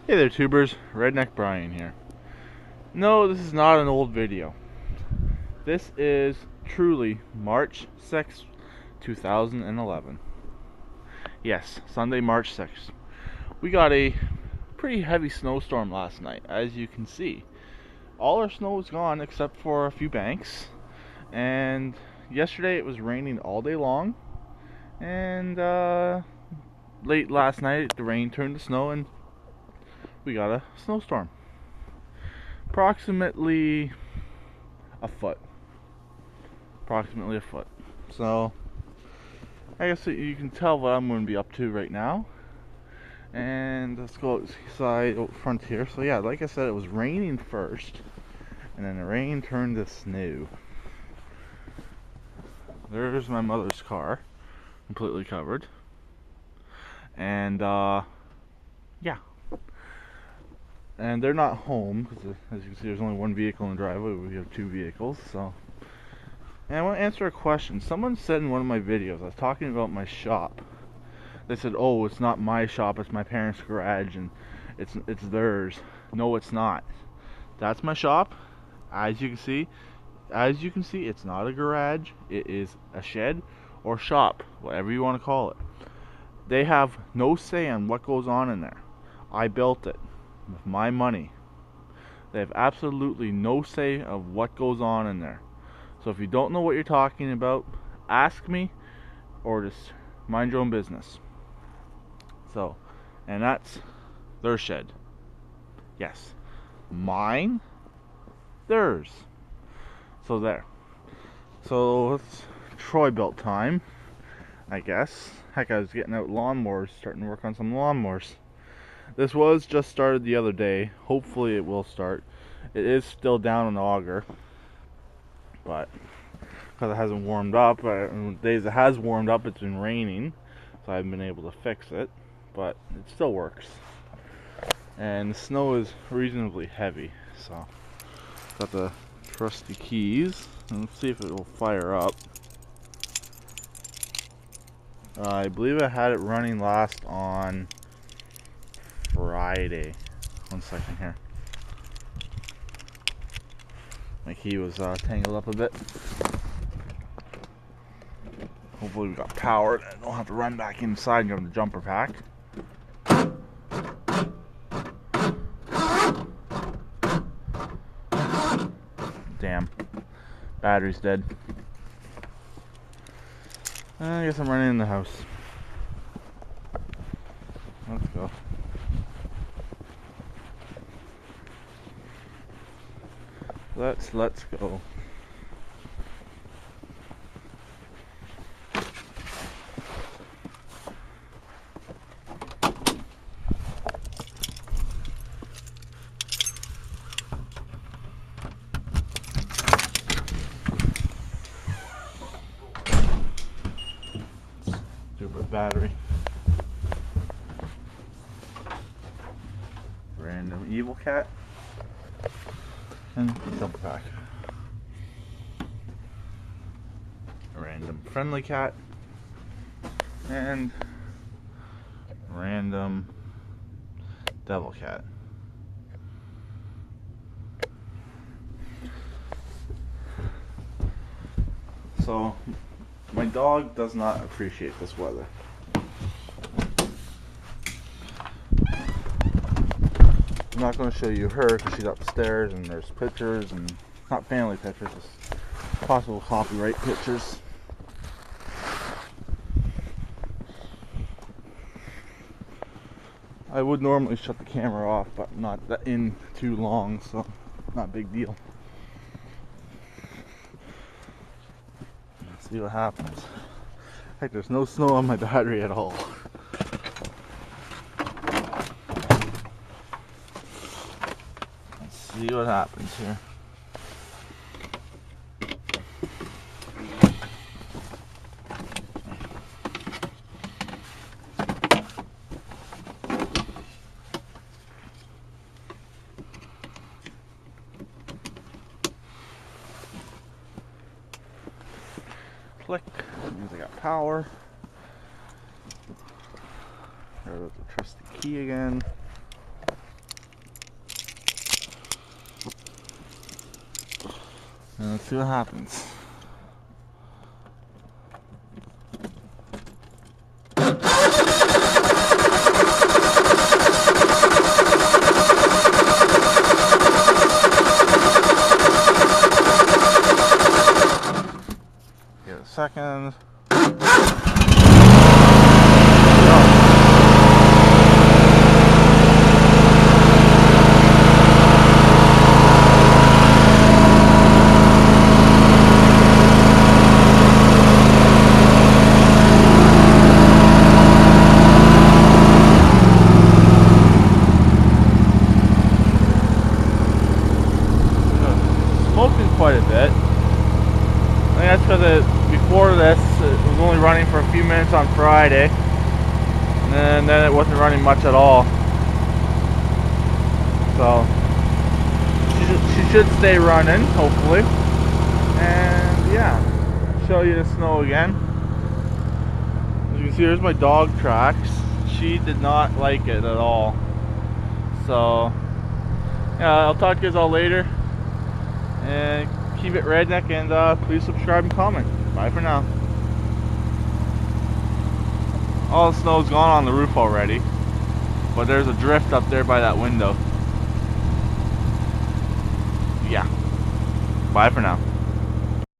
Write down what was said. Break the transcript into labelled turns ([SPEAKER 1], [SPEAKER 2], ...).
[SPEAKER 1] Hey there, tubers. Redneck Brian here. No, this is not an old video. This is truly March 6th, 2011. Yes, Sunday, March 6th. We got a pretty heavy snowstorm last night, as you can see. All our snow is gone except for a few banks. And yesterday it was raining all day long. And late last night, the rain turned to snow and we got a snowstorm. Approximately a foot. Approximately a foot. So, I guess you can tell what I'm going to be up to right now. And let's go outside out front here. So yeah, like I said, it was raining first, and then the rain turned to snow. There's my mother's car, completely covered. And yeah. And they're not home, because as you can see, there's only one vehicle in the driveway. We have two vehicles, so. And I want to answer a question. Someone said in one of my videos, I was talking about my shop. They said, "Oh, it's not my shop, it's my parents' garage, and it's theirs." No, it's not. That's my shop. As you can see, it's not a garage. It is a shed or shop, whatever you want to call it. They have no say on what goes on in there. I built it with my money. They have absolutely no say of what goes on in there. So if you don't know what you're talking about, ask me or just mind your own business. So, and that's their shed. Yes. Mine, theirs. So there. So it's Troy built time, I guess. Heck, I was getting out lawnmowers, starting to work on some lawnmowers. This was just started the other day. Hopefully it will start. It is still down in the auger, but because it hasn't warmed up, days it has warmed up, it's been raining, so I haven't been able to fix it, but it still works. And the snow is reasonably heavy, so got the trusty keys, and let's see if it will fire up. I believe I had it running last on Friday. 1 second here. My key was tangled up a bit. Hopefully we got power and I don't have to run back inside and go to the jumper pack. Damn. Battery's dead. I guess I'm running in the house. Let's go. Let's go. Stupid battery. Random evil cat. And the jumper pack. A random friendly cat. And random devil cat. So, my dog does not appreciate this weather. I'm not going to show you her because she's upstairs and there's pictures, and not family pictures, just possible copyright pictures. I would normally shut the camera off, but not in too long, so not a big deal. Let's see what happens. Heck, there's no snow on my battery at all. Let's see what happens here. Click, that means I got power. There's the trusty key again. And let's see what happens. Give it a second. Smoking quite a bit. I think that's because before this it was only running for a few minutes on Friday, and then it wasn't running much at all. So she should stay running, hopefully. And yeah, I'll show you the snow again. As you can see, here's my dog tracks. She did not like it at all. So yeah, I'll talk to you guys all later. And keep it redneck, and please subscribe and comment. Bye for now. All the snow's gone on the roof already, but there's a drift up there by that window. Yeah. Bye for now.